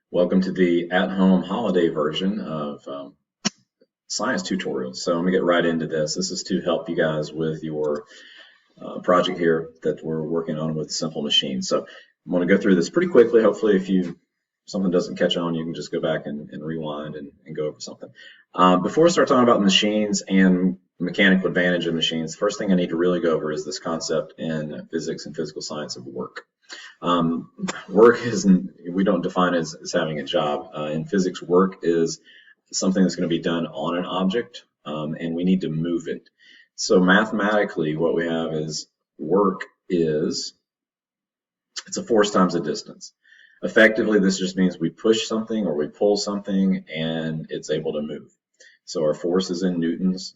Welcome to the at-home holiday version of science tutorials. So I'm gonna get right into this. This is to help you guys with your project here that we're working on with simple machines. So I'm gonna go through this pretty quickly. Hopefully if something doesn't catch on, you can just go back and rewind and go over something. Before we start talking about machines and mechanical advantage of machines, the first thing I need to really go over is this concept in physics and physical science of work. Work isn't, we don't define it as having a job. In physics, work is something that's going to be done on an object, and we need to move it. So mathematically, what we have is work is, it's a force times a distance. Effectively, this just means we push something or we pull something and it's able to move. So our force is in newtons,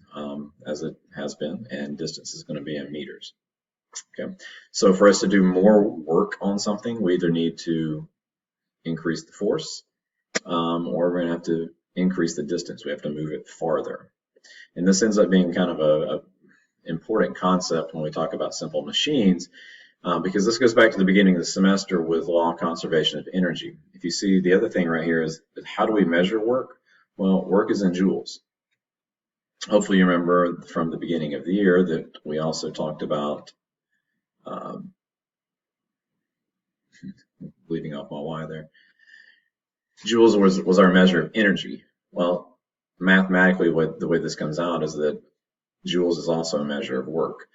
as it has been, and distance is going to be in meters. Okay, so for us to do more work on something, we either need to increase the force, or we're going to have to increase the distance. We have to move it farther. And this ends up being kind of a important concept when we talk about simple machines, because this goes back to the beginning of the semester with law of conservation of energy. If you see, the other thing right here is, how do we measure work? Well, work is in joules. Hopefully you remember from the beginning of the year that we also talked about leaving off my Y there. Joules was our measure of energy. Well, mathematically, the way this comes out is that joules is also a measure of work.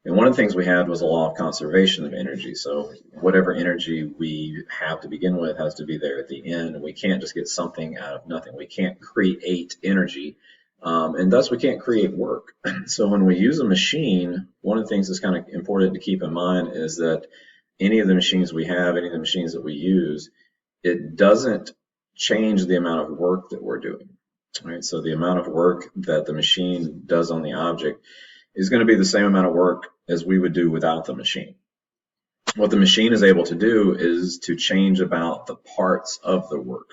And one of the things we had was a law of conservation of energy. So whatever energy we have to begin with has to be there at the end. We can't just get something out of nothing. We can't create energy, and thus we can't create work. So when we use a machine, one of the things that's kind of important to keep in mind is that any of the machines we have, any of the machines that we use, it doesn't change the amount of work that we're doing. Right? So the amount of work that the machine does on the object is going to be the same amount of work as we would do without the machine. What the machine is able to do is to change about the parts of the work.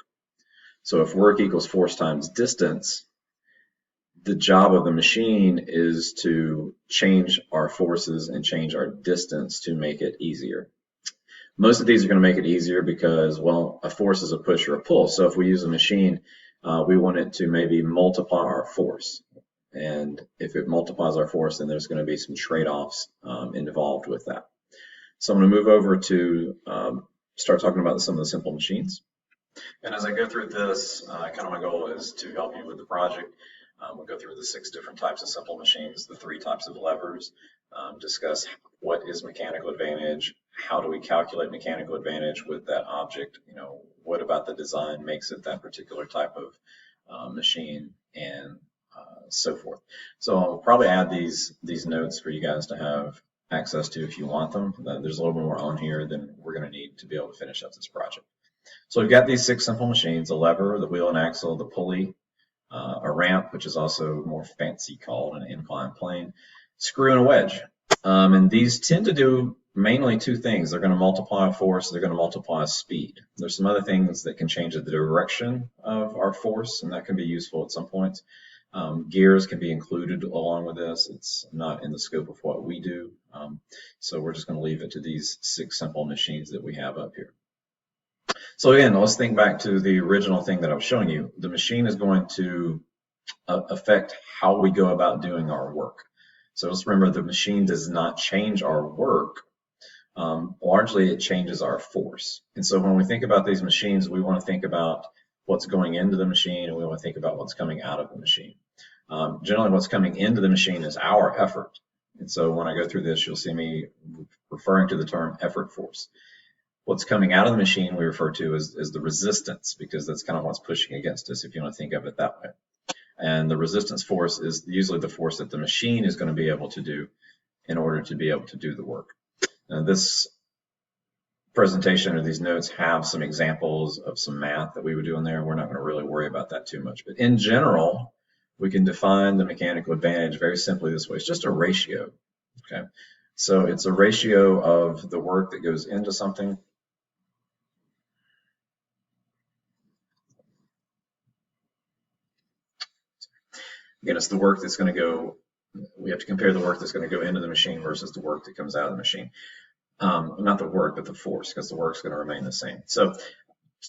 So if work equals force times distance, the job of the machine is to change our forces and change our distance to make it easier. Most of these are going to make it easier because, well, a force is a push or a pull. So if we use a machine, we want it to maybe multiply our force. And if it multiplies our force, then there's going to be some trade-offs involved with that. So I'm going to move over to start talking about some of the simple machines. And as I go through this, kind of my goal is to help you with the project. We'll go through the 6 different types of simple machines, the 3 types of levers, discuss what is mechanical advantage, how do we calculate mechanical advantage with that object, what about the design makes it that particular type of machine, and so forth. So I'll probably add these notes for you guys to have access to if you want them. There's a little bit more on here than we're going to need to be able to finish up this project. So we've got these 6 simple machines: a lever, the wheel and axle, the pulley, a ramp, which is also more fancy called an inclined plane, screw, and a wedge. And these tend to do mainly 2 things. They're going to multiply force, they're going to multiply speed. There's some other things that can change the direction of our force, and that can be useful at some points. Gears can be included along with this. It's not in the scope of what we do. So we're just going to leave it to these 6 simple machines that we have up here. So again, let's think back to the original thing that I was showing you. The machine is going to affect how we go about doing our work. So let's remember, the machine does not change our work. Largely, it changes our force. And so when we think about these machines, we want to think about what's going into the machine, and we want to think about what's coming out of the machine. Generally, what's coming into the machine is our effort. And so when I go through this, you'll see me referring to the term effort force. What's coming out of the machine we refer to as the resistance, because that's kind of what's pushing against us, if you want to think of it that way. And the resistance force is usually the force that the machine is going to be able to do in order to be able to do the work. Now, this presentation or these notes have some examples of some math that we would do in there. We're not going to really worry about that too much. But in general, we can define the mechanical advantage very simply this way. It's just a ratio. Okay, so it's a ratio of the work that goes into something Again, it's the work that's going to go, we have to compare the work that's going to go into the machine versus the work that comes out of the machine. Not the work, but the force, because the work's going to remain the same. So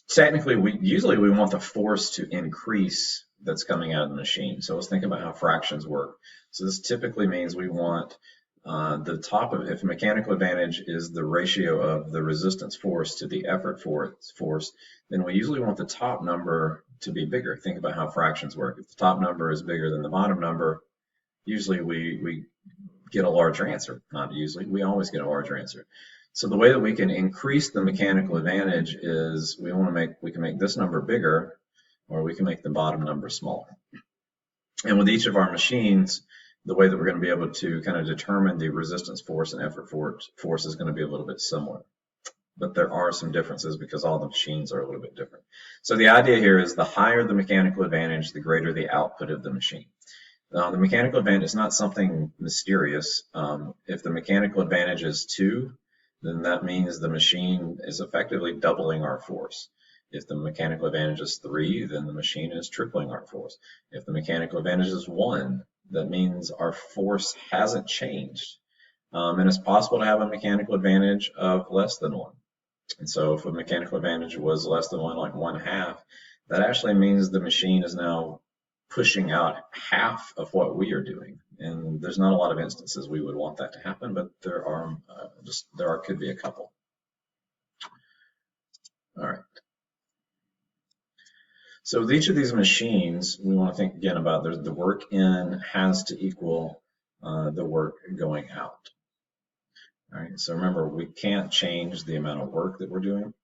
technically, we want the force to increase that's coming out of the machine. So let's think about how fractions work. So this typically means we want the top of, if mechanical advantage is the ratio of the resistance force to the effort force, then we usually want the top number to be bigger. Think about how fractions work. If the top number is bigger than the bottom number, usually we get a larger answer. Not usually, we always get a larger answer. So the way that we can increase the mechanical advantage is we can make this number bigger, or we can make the bottom number smaller. And with each of our machines, the way that we're going to be able to kind of determine the resistance force and effort force is going to be a little bit similar. But there are some differences because all the machines are a little bit different. So the idea here is the higher the mechanical advantage, the greater the output of the machine. The mechanical advantage is not something mysterious. If the mechanical advantage is 2, then that means the machine is effectively doubling our force. If the mechanical advantage is 3, then the machine is tripling our force. If the mechanical advantage is 1, that means our force hasn't changed. And it's possible to have a mechanical advantage of less than 1. And so if a mechanical advantage was less than 1, like 1/2, that actually means the machine is now pushing out half of what we are doing. And there's not a lot of instances we would want that to happen, but there could be a couple. All right. So with each of these machines, we want to think again about the work in has to equal the work going out. All right. So remember, we can't change the amount of work that we're doing.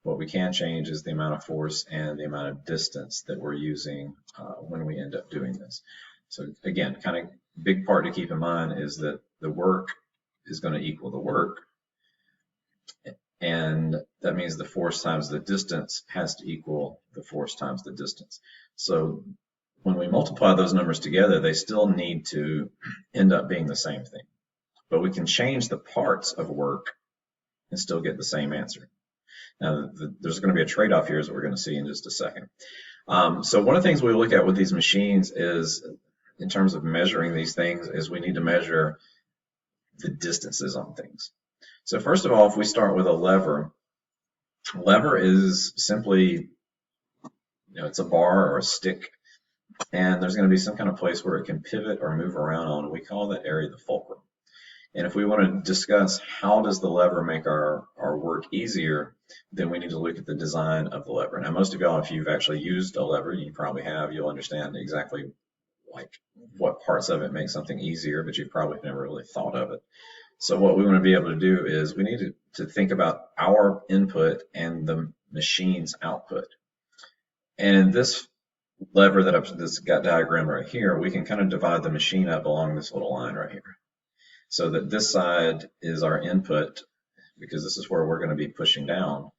What we can change is the amount of force and the amount of distance that we're using when we end up doing this. So again, kind of big part to keep in mind is that the work is going to equal the work. And that means the force times the distance has to equal the force times the distance. So when we multiply those numbers together, they still need to end up being the same thing. But we can change the parts of work and still get the same answer. Now, there's going to be a trade-off here, as we're going to see in just a second. So one of the things we look at with these machines is, in terms of measuring these things, is we need to measure the distances on things. So first of all, if we start with a lever is simply, it's a bar or a stick, and there's going to be some kind of place where it can pivot or move around on. We call that area the fulcrum. And if we want to discuss how does the lever make our work easier, then we need to look at the design of the lever. Now, most of y'all, if you've actually used a lever, you probably have, you'll understand exactly like what parts of it make something easier, but you've probably never really thought of it. So what we want to be able to do is we need to think about our input and the machine's output. And in this lever that's got diagrammed right here, we can kind of divide the machine up along this little line right here. So that this side is our input, because this is where we're going to be pushing down,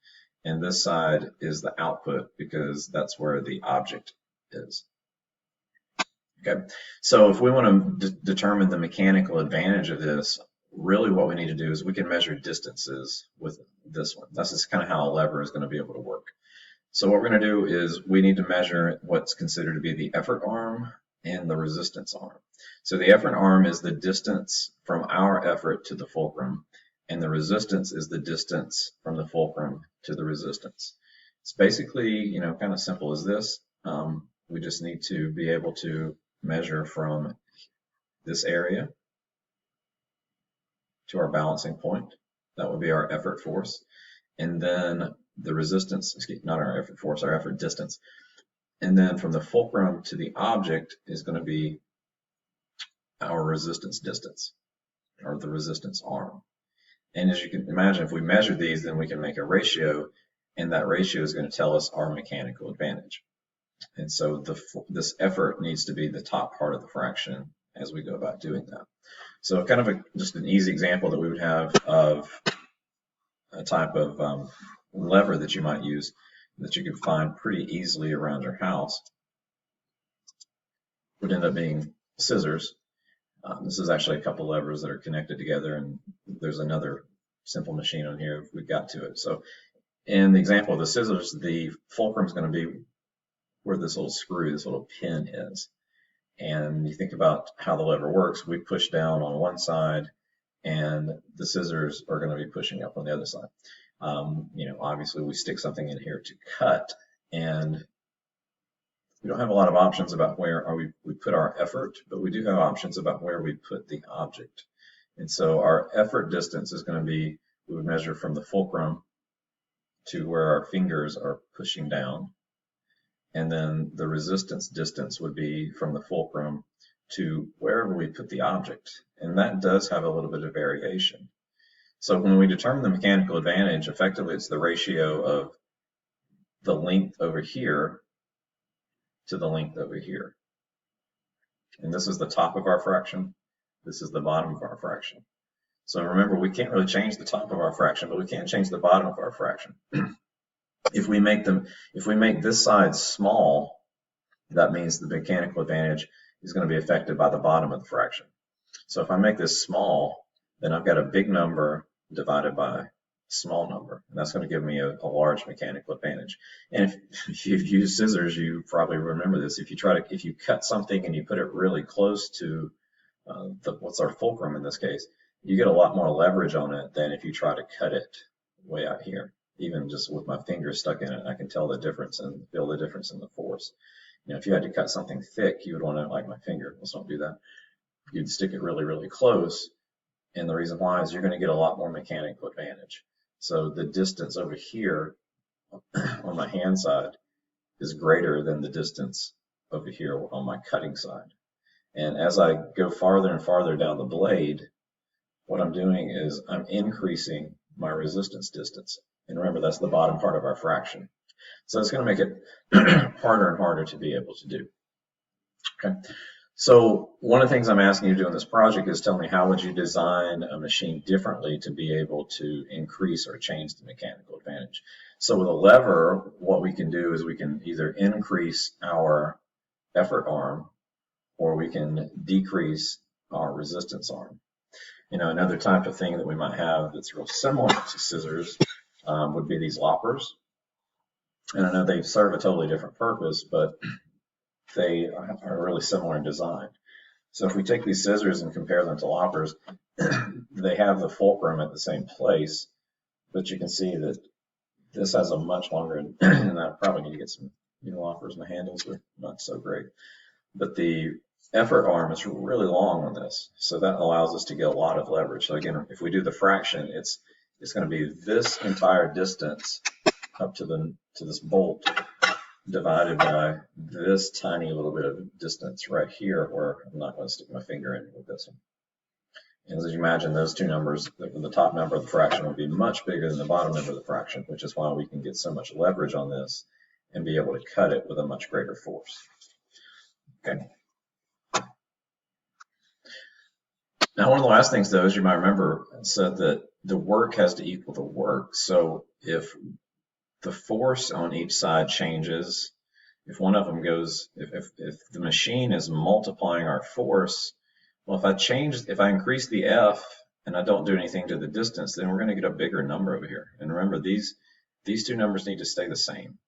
and this side is the output, because that's where the object is. Okay, so if we want to determine the mechanical advantage of this, really what we need to do is we can measure distances with this one. That's just kind of how a lever is going to be able to work. So what we're going to do is we need to measure what's considered to be the effort arm and the resistance arm. So the effort arm is the distance from our effort to the fulcrum, and the resistance is the distance from the fulcrum to the resistance. It's basically, kind of simple as this. We just need to be able to measure from this area to our balancing point. That would be our effort force. And then the resistance, not our effort force, our effort distance. And then from the fulcrum to the object is going to be our resistance distance, or the resistance arm. And as you can imagine, if we measure these, then we can make a ratio, and that ratio is going to tell us our mechanical advantage. And so this effort needs to be the top part of the fraction as we go about doing that. So kind of just an easy example that we would have of a type of lever that you might use that you could find pretty easily around your house would end up being scissors. This is actually a couple levers that are connected together, and there's another simple machine on here if we got to it. So in the example of the scissors, the fulcrum is going to be where this little screw, this little pin is. And you think about how the lever works, we push down on one side, and the scissors are going to be pushing up on the other side. Obviously we stick something in here to cut, and we don't have a lot of options about where we put our effort, but we do have options about where we put the object. And so our effort distance is going to be, we would measure from the fulcrum to where our fingers are pushing down. And then the resistance distance would be from the fulcrum to wherever we put the object. And that does have a little bit of variation. So when we determine the mechanical advantage, effectively it's the ratio of the length over here to the length over here. And this is the top of our fraction. This is the bottom of our fraction. So remember, we can't really change the top of our fraction, but we can change the bottom of our fraction. If we make this side small, that means the mechanical advantage is going to be affected by the bottom of the fraction. So if I make this small, then I've got a big number divided by a small number, and that's going to give me a large mechanical advantage. And if you've used scissors, you probably remember this. If you cut something and you put it really close to what's our fulcrum in this case, you get a lot more leverage on it than if you try to cut it way out here. Even just with my fingers stuck in it, I can tell the difference and feel the difference in the force. If you had to cut something thick, you would want to, like my finger, let's don't do that. You'd stick it really, really close. And the reason why is you're going to get a lot more mechanical advantage. So the distance over here on my hand side is greater than the distance over here on my cutting side. And as I go farther and farther down the blade, what I'm doing is I'm increasing my resistance distance. And remember, that's the bottom part of our fraction. So it's going to make it harder and harder to be able to do. Okay. So one of the things I'm asking you to do in this project is tell me how would you design a machine differently to be able to increase or change the mechanical advantage. So with a lever, what we can do is we can either increase our effort arm or we can decrease our resistance arm. Another type of thing that we might have that's real similar to scissors would be these loppers. And I know they serve a totally different purpose, but they are really similar in design. So if we take these scissors and compare them to loppers, they have the fulcrum at the same place, but you can see that this has a much longer, and I probably need to get some new loppers, and the handles are not so great. But the effort arm is really long on this, so that allows us to get a lot of leverage. So again, if we do the fraction, it's going to be this entire distance up to this bolt divided by this tiny little bit of distance right here, where I'm not going to stick my finger in with this one. And as you imagine, those two numbers, the top number of the fraction will be much bigger than the bottom number of the fraction, which is why we can get so much leverage on this and be able to cut it with a much greater force. Okay. Now, one of the last things, though, as you might remember, said that the work has to equal the work. So if the force on each side changes, if one of them goes, if the machine is multiplying our force, well, if I increase the F and I don't do anything to the distance, then we're going to get a bigger number over here. And remember, these two numbers need to stay the same.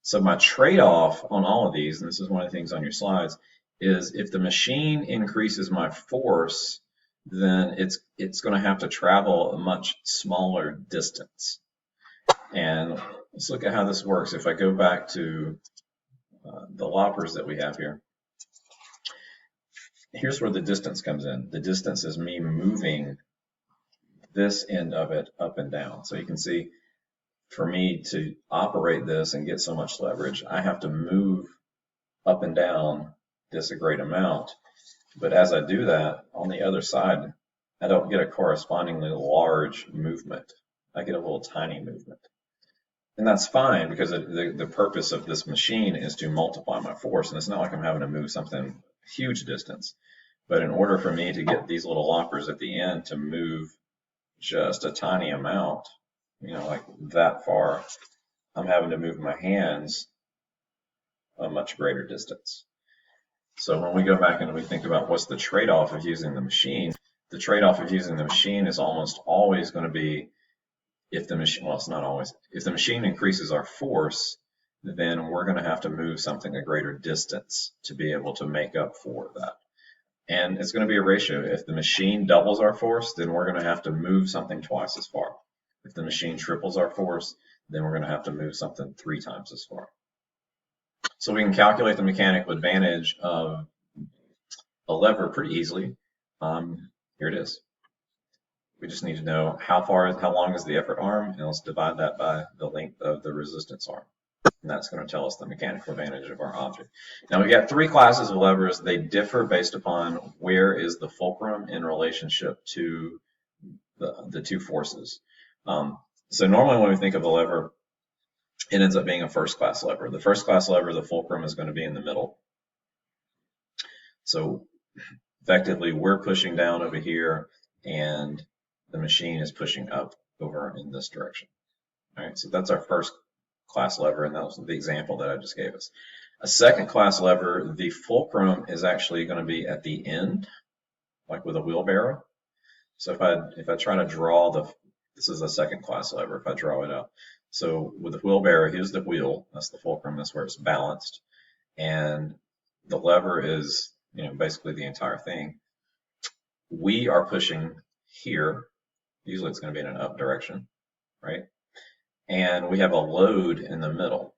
So my trade-off on all of these, and this is one of the things on your slides, is if the machine increases my force, then it's going to have to travel a much smaller distance. And let's look at how this works. If I go back to the loppers that we have here, here's where the distance comes in. The distance is me moving this end of it up and down. So you can see, for me to operate this and get so much leverage, I have to move up and down this a great amount. But as I do that, on the other side, I don't get a correspondingly large movement. I get a little tiny movement. And that's fine, because the purpose of this machine is to multiply my force. And it's not like I'm having to move something huge distance. But in order for me to get these little loppers at the end to move just a tiny amount, like that far, I'm having to move my hands a much greater distance. So when we go back and we think about what's the trade-off of using the machine, the trade-off of using the machine is almost always going to be, if the machine, well, it's not always, if the machine increases our force, then we're going to have to move something a greater distance to be able to make up for that. And it's going to be a ratio. If the machine doubles our force, then we're going to have to move something twice as far. If the machine triples our force, then we're going to have to move something 3 times as far. So we can calculate the mechanical advantage of a lever pretty easily. Here it is. We just need to know how long is the effort arm, and let's divide that by the length of the resistance arm. And that's going to tell us the mechanical advantage of our object. Now we've got 3 classes of levers. They differ based upon where is the fulcrum in relationship to the 2 forces. So normally when we think of a lever, it ends up being a first class lever. The first class lever, the fulcrum is going to be in the middle. So effectively we're pushing down over here and the machine is pushing up over in this direction. All right, so that's our first class lever, and that was the example that I just gave us. A second class lever, the fulcrum is actually going to be at the end, like with a wheelbarrow. So if I try to draw this is a second class lever, if I draw it out. So with the wheelbarrow, here's the wheel, that's the fulcrum, that's where it's balanced. And the lever is, basically the entire thing. We are pushing here. Usually it's going to be in an up direction, right? And we have a load in the middle.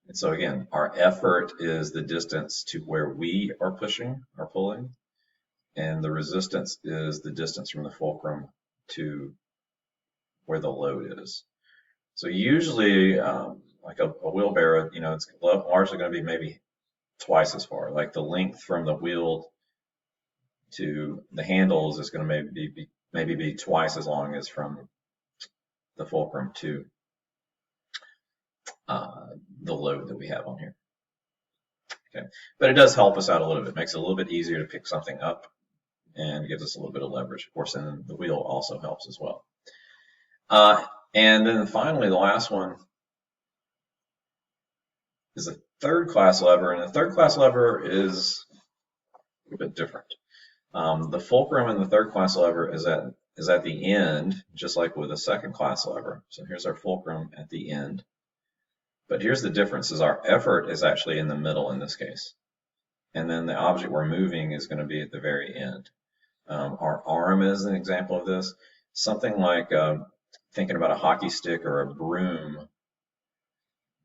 And so again, our effort is the distance to where we are pushing or pulling, and the resistance is the distance from the fulcrum to where the load is. So usually, like a wheelbarrow, it's largely going to be maybe twice as far. Like the length from the wheel to the handles is going to maybe be twice as long as from the fulcrum to the load that we have on here. Okay, but it does help us out a little bit. It makes it a little bit easier to pick something up and gives us a little bit of leverage. Of course, and the wheel also helps as well. And then finally, the last one is a third class lever, and the third class lever is a bit different. The fulcrum in the third class lever is at the end, just like with a second class lever. So here's our fulcrum at the end. But here's the difference, is our effort is actually in the middle in this case. And then the object we're moving is going to be at the very end. Our arm is an example of this. Something like thinking about a hockey stick or a broom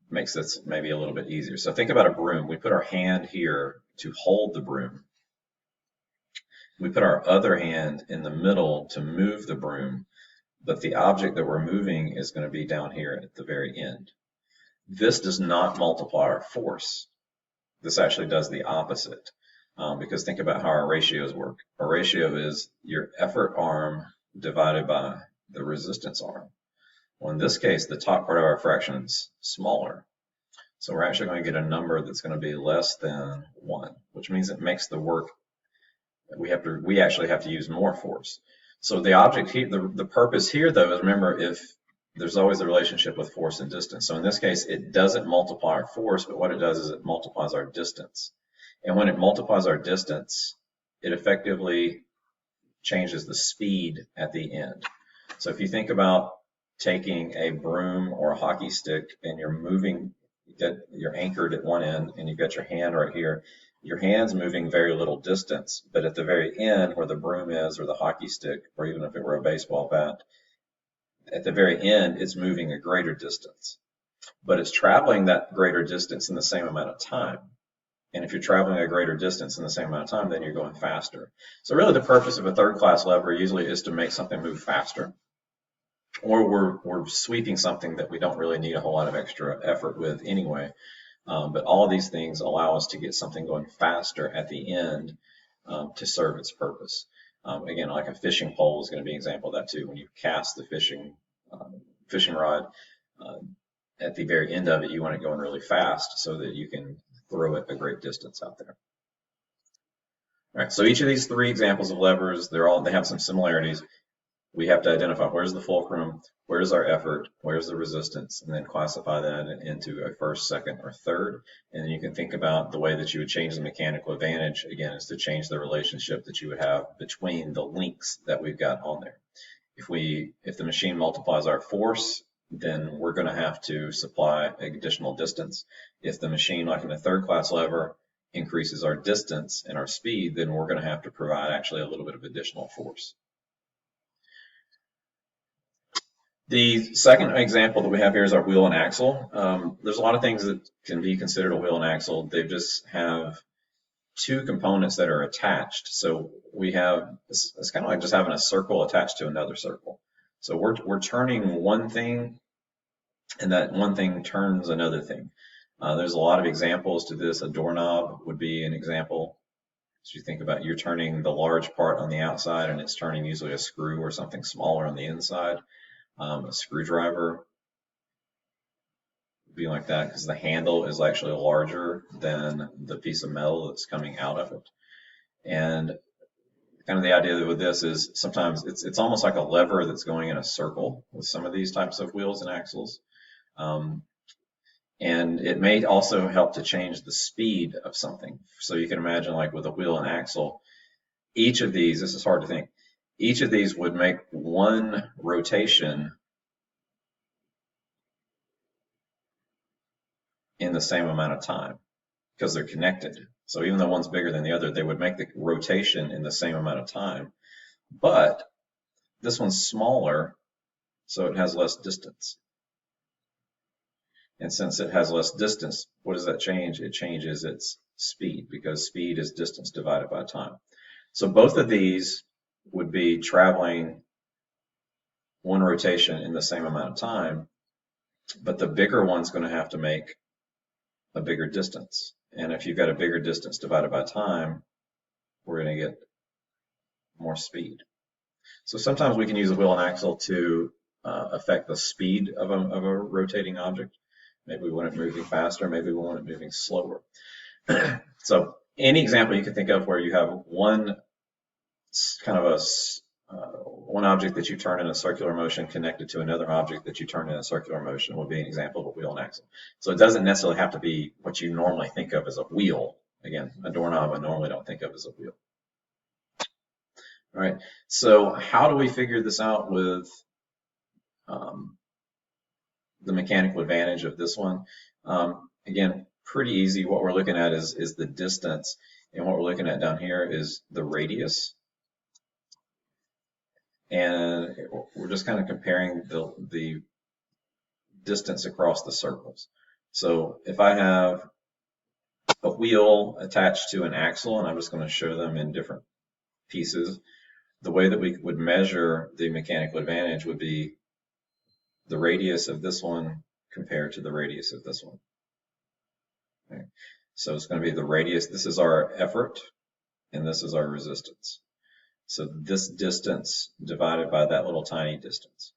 makes this maybe a little bit easier. So think about a broom. We put our hand here to hold the broom. We put our other hand in the middle to move the broom, but the object that we're moving is going to be down here at the very end. This does not multiply our force. This actually does the opposite, because think about how our ratios work. Our ratio is your effort arm divided by the resistance arm. Well, in this case, the top part of our fraction is smaller. So we're actually going to get a number that's going to be less than 1, which means it makes the work, we actually have to use more force. So the object here, the purpose here though is, remember, if there's always a relationship with force and distance. So in this case, it doesn't multiply our force, but what it does is it multiplies our distance. And when it multiplies our distance, it effectively changes the speed at the end. So if you think about taking a broom or a hockey stick and you're moving, you're anchored at one end and you've got your hand right here, your hand's moving very little distance, but at the very end where the broom is, or the hockey stick, or even if it were a baseball bat, at the very end, it's moving a greater distance, but it's traveling that greater distance in the same amount of time. And if you're traveling a greater distance in the same amount of time, then you're going faster. So really the purpose of a third class lever usually is to make something move faster, or we're sweeping something that we don't really need a whole lot of extra effort with anyway. But all of these things allow us to get something going faster at the end to serve its purpose. Again, like a fishing pole is going to be an example of that too. When you cast the fishing rod, at the very end of it, you want it going really fast so that you can throw it a great distance out there. All right, so each of these 3 examples of levers, they have some similarities. We have to identify where's the fulcrum, where's our effort, where's the resistance, and then classify that into a first, second, or third. And then you can think about the way that you would change the mechanical advantage, again, is to change the relationship that you would have between the links that we've got on there. If the machine multiplies our force, then we're going to have to supply additional distance. If the machine, like in the third class lever, increases our distance and our speed, then we're going to have to provide actually a little bit of additional force. The second example that we have here is our wheel and axle. There's a lot of things that can be considered a wheel and axle. They just have two components that are attached. So we have, it's kind of like just having a circle attached to another circle. So we're turning one thing, and that one thing turns another thing. There's a lot of examples to this. A doorknob would be an example. So you think about, you're turning the large part on the outside, and it's turning usually a screw or something smaller on the inside. A screwdriver would be like that because the handle is actually larger than the piece of metal that's coming out of it. And kind of the idea with this is sometimes it's almost like a lever that's going in a circle with some of these types of wheels and axles. And it may also help to change the speed of something. So you can imagine, like with a wheel and axle, each of these, this is hard to think, each of these would make one rotation in the same amount of time because they're connected. So even though one's bigger than the other, they would make the rotation in the same amount of time. But this one's smaller, so it has less distance. And since it has less distance, what does that change? It changes its speed, because speed is distance divided by time. So both of these would be traveling one rotation in the same amount of time, but the bigger one's going to have to make a bigger distance. And if you've got a bigger distance divided by time, we're going to get more speed. So sometimes we can use a wheel and axle to affect the speed of a rotating object. Maybe we want it moving faster, maybe we want it moving slower. So any example you can think of where you have one kind of one object that you turn in a circular motion connected to another object that you turn in a circular motion would be an example of a wheel and axle. So it doesn't necessarily have to be what you normally think of as a wheel. Again, a doorknob I normally don't think of as a wheel. All right, so how do we figure this out with the mechanical advantage of this one? Again, pretty easy. What we're looking at is the distance, and what we're looking at down here is the radius. And we're just kind of comparing the distance across the circles. So if I have a wheel attached to an axle, and I'm just going to show them in different pieces, the way that we would measure the mechanical advantage would be the radius of this one compared to the radius of this one. Okay. So it's going to be the radius. This is our effort, and this is our resistance. So this distance divided by that little tiny distance.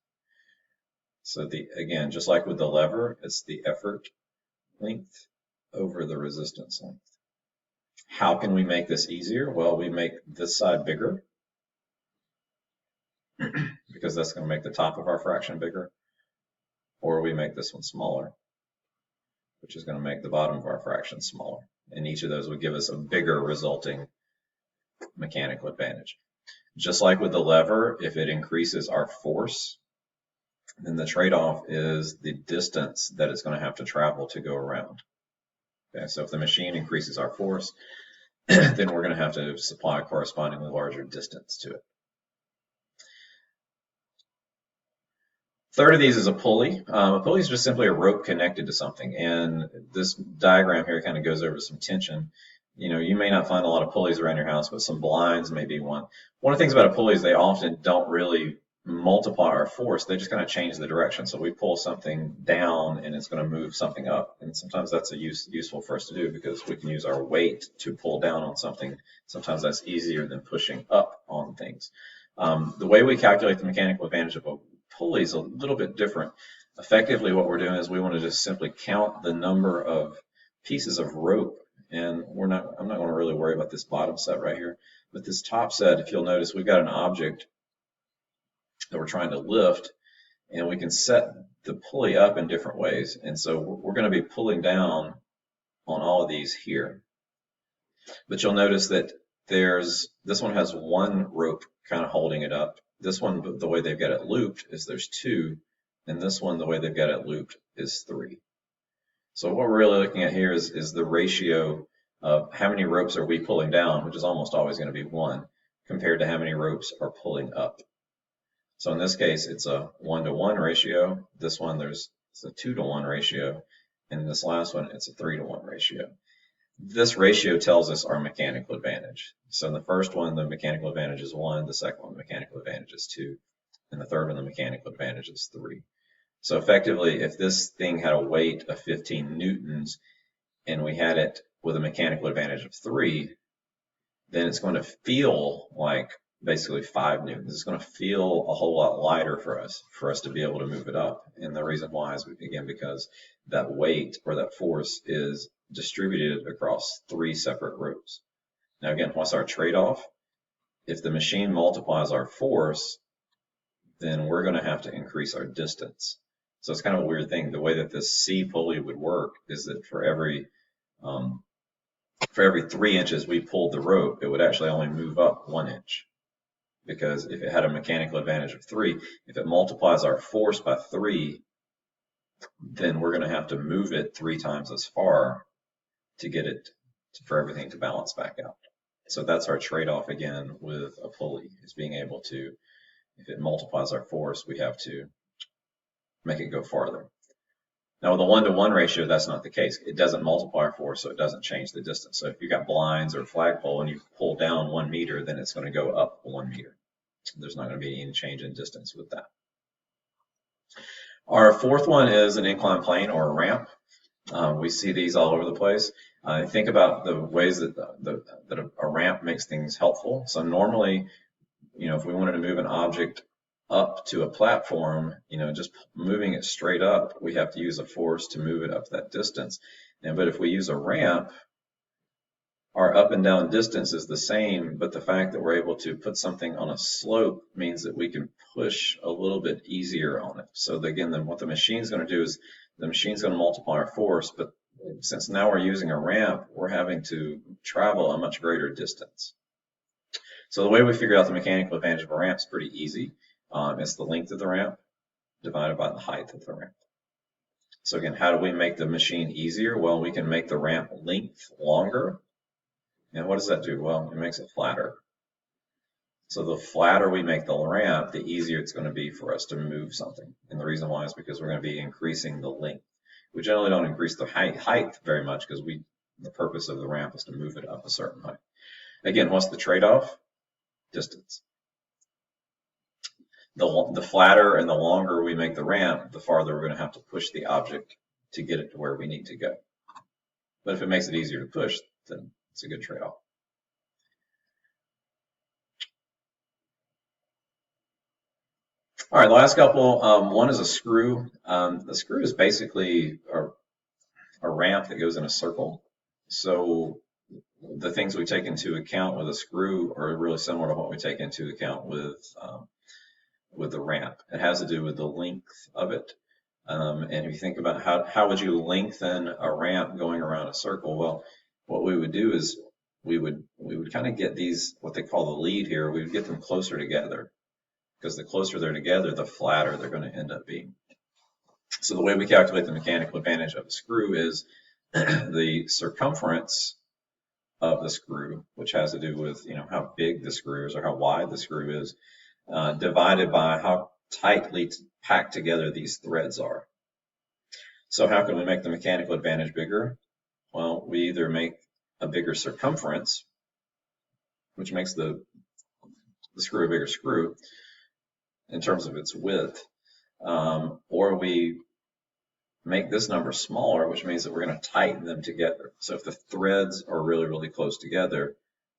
So again, just like with the lever, it's the effort length over the resistance length. How can we make this easier? Well, we make this side bigger because that's going to make the top of our fraction bigger, or we make this one smaller, which is going to make the bottom of our fraction smaller. And each of those would give us a bigger resulting mechanical advantage. Just like with the lever, if it increases our force, then the trade-off is the distance that it's going to have to travel to go around. Okay, so if the machine increases our force, then we're going to have to supply a correspondingly larger distance to it. Third of these is a pulley. A pulley is just simply a rope connected to something, and this diagram here kind of goes over some tension. You may not find a lot of pulleys around your house, but some blinds may be one. One of the things about a pulley is they often don't really multiply our force. They just kind of change the direction. So we pull something down and it's going to move something up. And sometimes that's useful for us to do because we can use our weight to pull down on something. Sometimes that's easier than pushing up on things. The way we calculate the mechanical advantage of a pulley is a little bit different. Effectively, what we're doing is we want to just simply count the number of pieces of rope. And I'm not going to really worry about this bottom set right here. But this top set, if you'll notice, we've got an object that we're trying to lift, and we can set the pulley up in different ways. And so we're going to be pulling down on all of these here. But you'll notice that this one has one rope kind of holding it up. This one, the way they've got it looped is there's two, and this one, the way they've got it looped is three. So what we're really looking at here is the ratio of how many ropes are we pulling down, which is almost always going to be one, compared to how many ropes are pulling up. So in this case, it's a 1-to-1 ratio. This one, it's a 2-to-1 ratio. And in this last one, it's a 3-to-1 ratio. This ratio tells us our mechanical advantage. So in the first one, the mechanical advantage is 1. The second one, the mechanical advantage is 2. And the third one, the mechanical advantage is 3. So effectively, if this thing had a weight of 15 newtons and we had it with a mechanical advantage of 3, then it's going to feel like basically 5 newtons. It's going to feel a whole lot lighter for us to be able to move it up. And the reason why is, again, because that weight or that force is distributed across 3 separate ropes. Now again, what's our trade-off? If the machine multiplies our force, then we're going to have to increase our distance. So it's kind of a weird thing. The way that this C pulley would work is that for every 3 inches we pulled the rope, it would actually only move up 1 inch. Because if it had a mechanical advantage of 3, if it multiplies our force by 3, then we're going to have to move it 3 times as far to get it for everything to balance back out. So that's our trade-off again with a pulley, is being able to, if it multiplies our force, we have to make it go farther. Now with a 1-to-1 ratio, that's not the case. It doesn't multiply our force, so it doesn't change the distance. So if you've got blinds or a flagpole and you pull down 1 meter, then it's going to go up 1 meter. There's not going to be any change in distance with that. Our fourth one is an inclined plane or a ramp. We see these all over the place. Think about the ways that a ramp makes things helpful. So normally, if we wanted to move an object up to a platform, just moving it straight up, we have to use a force to move it up that distance. But if we use a ramp, our up and down distance is the same, but the fact that we're able to put something on a slope means that we can push a little bit easier on it. So again, what the machine's going to do is the machine's going to multiply our force, but since now we're using a ramp, we're having to travel a much greater distance. So the way we figure out the mechanical advantage of a ramp is pretty easy. It's the length of the ramp divided by the height of the ramp. So again, how do we make the machine easier? Well, we can make the ramp length longer. And what does that do? Well, it makes it flatter. So the flatter we make the ramp, the easier it's going to be for us to move something. And the reason why is because we're going to be increasing the length. We generally don't increase the height very much because the purpose of the ramp is to move it up a certain height. Again, what's the trade-off? Distance. The flatter and the longer we make the ramp, the farther we're going to have to push the object to get it to where we need to go. But if it makes it easier to push, then it's a good trade-off. All right, the last couple, one is a screw. The screw is basically a ramp that goes in a circle. So the things we take into account with a screw are really similar to what we take into account with the ramp. It has to do with the length of it. And if you think about how would you lengthen a ramp going around a circle? Well, what we would do is we would kind of get these, what they call the lead here, we would get them closer together, because the closer they're together, the flatter they're going to end up being. So the way we calculate the mechanical advantage of a screw is the circumference of the screw, which has to do with how big the screw is or how wide the screw is, divided by how tightly packed together these threads are. So how can we make the mechanical advantage bigger? Well, we either make a bigger circumference, which makes the screw a bigger screw in terms of its width, or we make this number smaller, which means that we're going to tighten them together. So if the threads are really, really close together,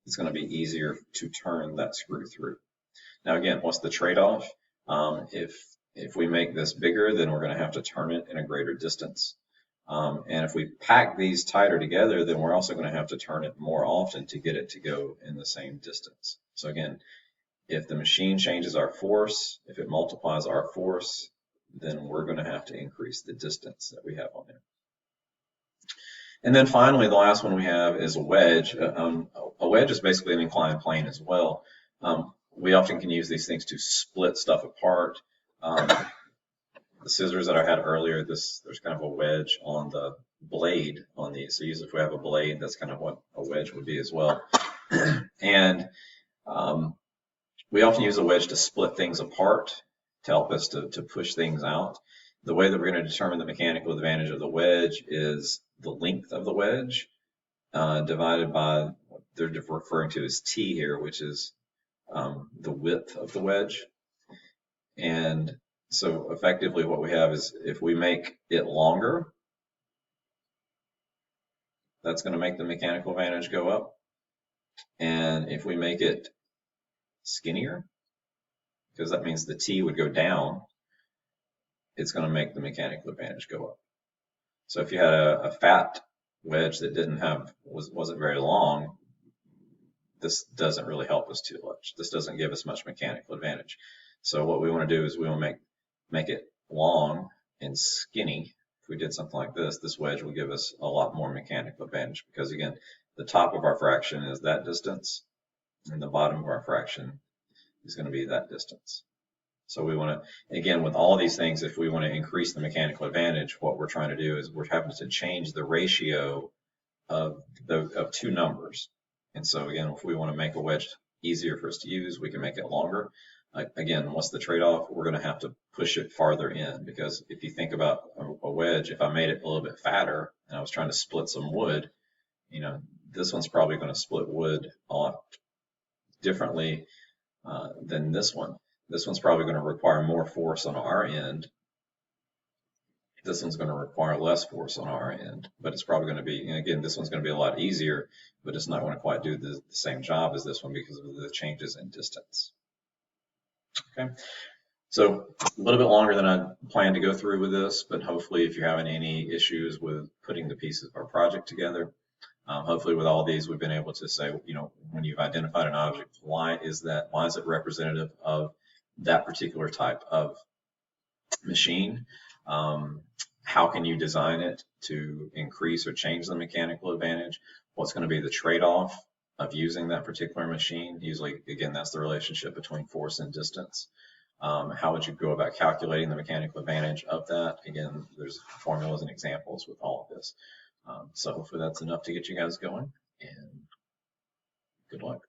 it's going to be easier to turn that screw through. Now again, what's the trade-off? If we make this bigger, then we're going to have to turn it in a greater distance. And if we pack these tighter together, then we're also going to have to turn it more often to get it to go in the same distance. So again, if the machine changes our force, if it multiplies our force, then we're going to have to increase the distance that we have on there. And then finally, the last one we have is a wedge. A wedge is basically an inclined plane as well. We often can use these things to split stuff apart. The scissors that I had earlier, there's kind of a wedge on the blade on these. So usually if we have a blade, that's kind of what a wedge would be as well. And we often use a wedge to split things apart. to help us to push things out. The way that we're going to determine the mechanical advantage of the wedge is the length of the wedge divided by what they're referring to as T here, which is the width of the wedge. And so effectively what we have is if we make it longer, that's going to make the mechanical advantage go up. And if we make it skinnier, because that means the T would go down, it's going to make the mechanical advantage go up. So if you had a fat wedge that wasn't very long, this doesn't really help us too much. This doesn't give us much mechanical advantage. So what we want to do is we want to make it long and skinny. If we did something like this wedge will give us a lot more mechanical advantage, because again, the top of our fraction is that distance and the bottom of our fraction is going to be that distance. So we want to, again, with all these things, if we want to increase the mechanical advantage, what we're trying to do is we're having to change the ratio of two numbers. And so again, if we want to make a wedge easier for us to use, we can make it longer. Again, what's the trade-off? We're going to have to push it farther in, because if you think about a wedge, if I made it a little bit fatter and I was trying to split some wood, this one's probably going to split wood a lot differently than this one. This one's probably going to require more force on our end. This one's going to require less force on our end, but it's probably going to be, and again, this one's going to be a lot easier, but it's not going to quite do the same job as this one because of the changes in distance. Okay, so a little bit longer than I planned to go through with this, but hopefully if you're having any issues with putting the pieces of our project together, hopefully with all these we've been able to say, when you've identified an object, why is it representative of that particular type of machine? How can you design it to increase or change the mechanical advantage? What's going to be the trade-off of using that particular machine? Usually, again, that's the relationship between force and distance. How would you go about calculating the mechanical advantage of that? Again, there's formulas and examples with all of this. So hopefully that's enough to get you guys going, and good luck.